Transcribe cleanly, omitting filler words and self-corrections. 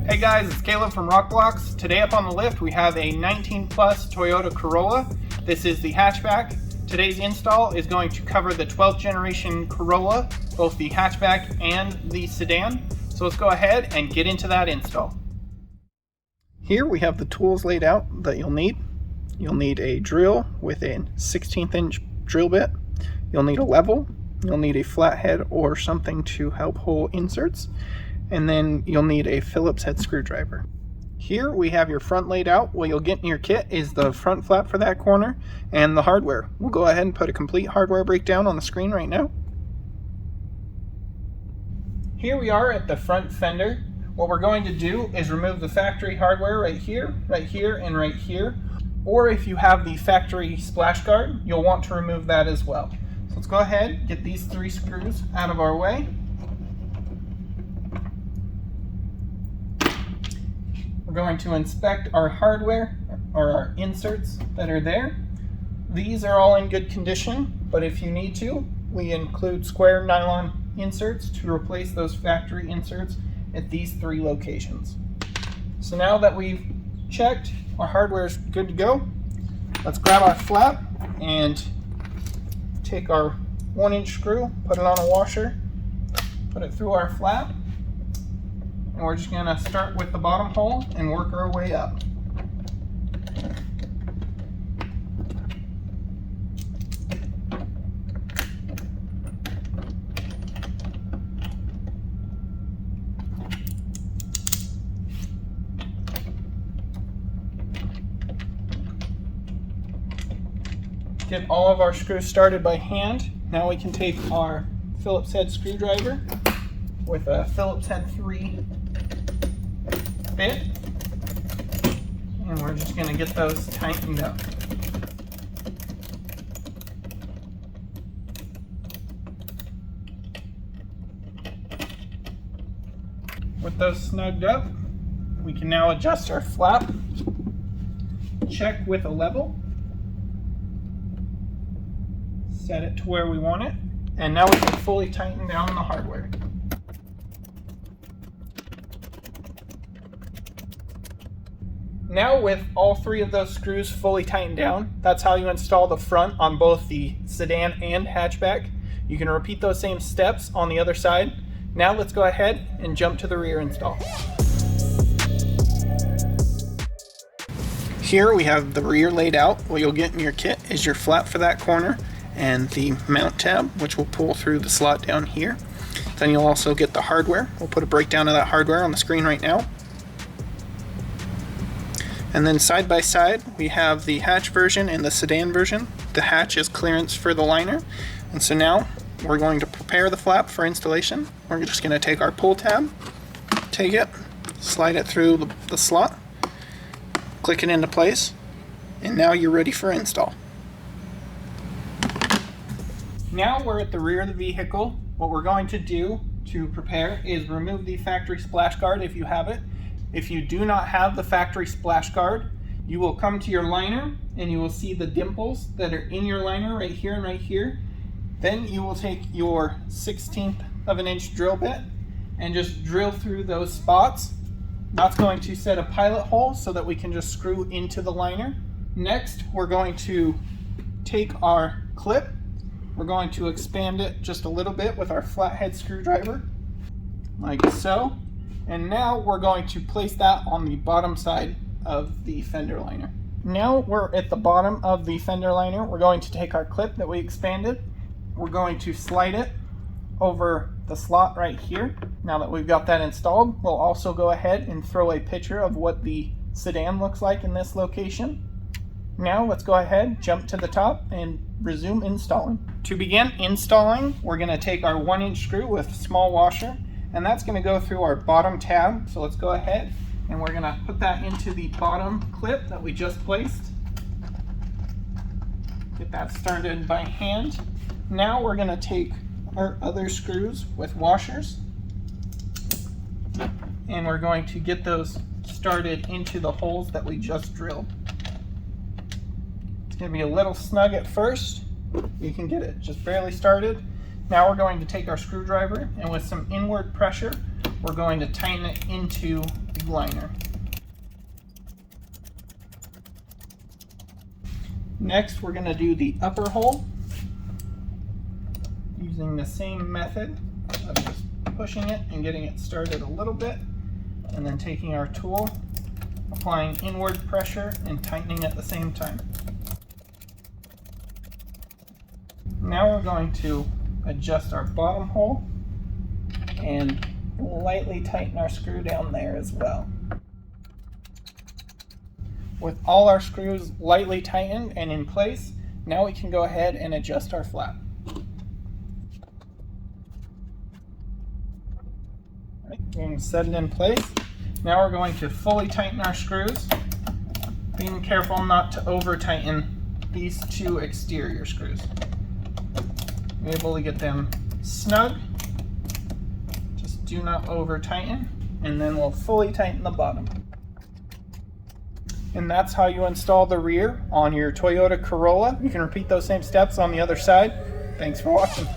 Hey guys, it's Caleb from RokBlokz. Today up on the lift we have a 19 plus Toyota Corolla. This is the hatchback. Today's install is going to cover the 12th generation Corolla, both the hatchback and the sedan. So let's go ahead and get into that install. Here we have the tools laid out that you'll need. You'll need a drill with a 16th inch drill bit. You'll need a level. You'll need a flathead or something to help hole inserts. And then you'll need a Phillips head screwdriver. Here we have your front laid out. What you'll get in your kit is the front flap for that corner and the hardware. We'll go ahead and put a complete hardware breakdown on the screen right now. Here we are at the front fender. What we're going to do is remove the factory hardware right here, and right here. Or if you have the factory splash guard, you'll want to remove that as well. So let's go ahead, get these 3 screws out of our way. We're going to inspect our hardware, or our inserts that are there. These are all in good condition, but if you need to, we include square nylon inserts to replace those factory inserts at these 3 locations. So now that we've checked, our hardware is good to go. Let's grab our flap and take our 1-inch screw, put it on a washer, put it through our flap. And we're just going to start with the bottom hole and work our way up. Get all of our screws started by hand. Now we can take our Phillips head screwdriver with a Phillips head 3 bit, and we're just going to get those tightened up. With those snugged up, we can now adjust our flap, check with a level, set it to where we want it, and now we can fully tighten down the hardware. Now with all 3 of those screws fully tightened down, that's how you install the front on both the sedan and hatchback. You can repeat those same steps on the other side. Now let's go ahead and jump to the rear install. Here we have the rear laid out. What you'll get in your kit is your flap for that corner and the mount tab, which will pull through the slot down here. Then you'll also get the hardware. We'll put a breakdown of that hardware on the screen right now. And then side by side, we have the hatch version and the sedan version. The hatch is clearance for the liner. And so now we're going to prepare the flap for installation. We're just going to take our pull tab, take it, slide it through the slot, click it into place, and now you're ready for install. Now we're at the rear of the vehicle. What we're going to do to prepare is remove the factory splash guard if you have it. If you do not have the factory splash guard, you will come to your liner and you will see the dimples that are in your liner right here and right here. Then you will take your 1/16 of an inch drill bit and just drill through those spots. That's going to set a pilot hole so that we can just screw into the liner. Next, we're going to take our clip. We're going to expand it just a little bit with our flathead screwdriver, like so. And now we're going to place that on the bottom side of the fender liner. Now we're at the bottom of the fender liner. We're going to take our clip that we expanded. We're going to slide it over the slot right here. Now that we've got that installed, we'll also go ahead and throw a picture of what the sedan looks like in this location. Now let's go ahead, jump to the top, and resume installing. To begin installing, we're going to take our 1-inch screw with small washer, and that's going to go through our bottom tab. So let's go ahead and we're going to put that into the bottom clip that we just placed. Get that started by hand. Now we're going to take our other screws with washers and we're going to get those started into the holes that we just drilled. It's going to be a little snug at first. You can get it just barely started. Now we're going to take our screwdriver and with some inward pressure, we're going to tighten it into the tube liner. Next, we're going to do the upper hole using the same method of just pushing it and getting it started a little bit, and then taking our tool, applying inward pressure and tightening at the same time. Now we're going to adjust our bottom hole and lightly tighten our screw down there as well. With all our screws lightly tightened and in place, now we can go ahead and adjust our flap. And set it in place. Now we're going to fully tighten our screws, being careful not to over tighten these two exterior screws. Be able to get them snug, just do not over tighten, and then we'll fully tighten the bottom. And that's how you install the rear on your Toyota Corolla. You can repeat those same steps on the other side. Thanks for watching.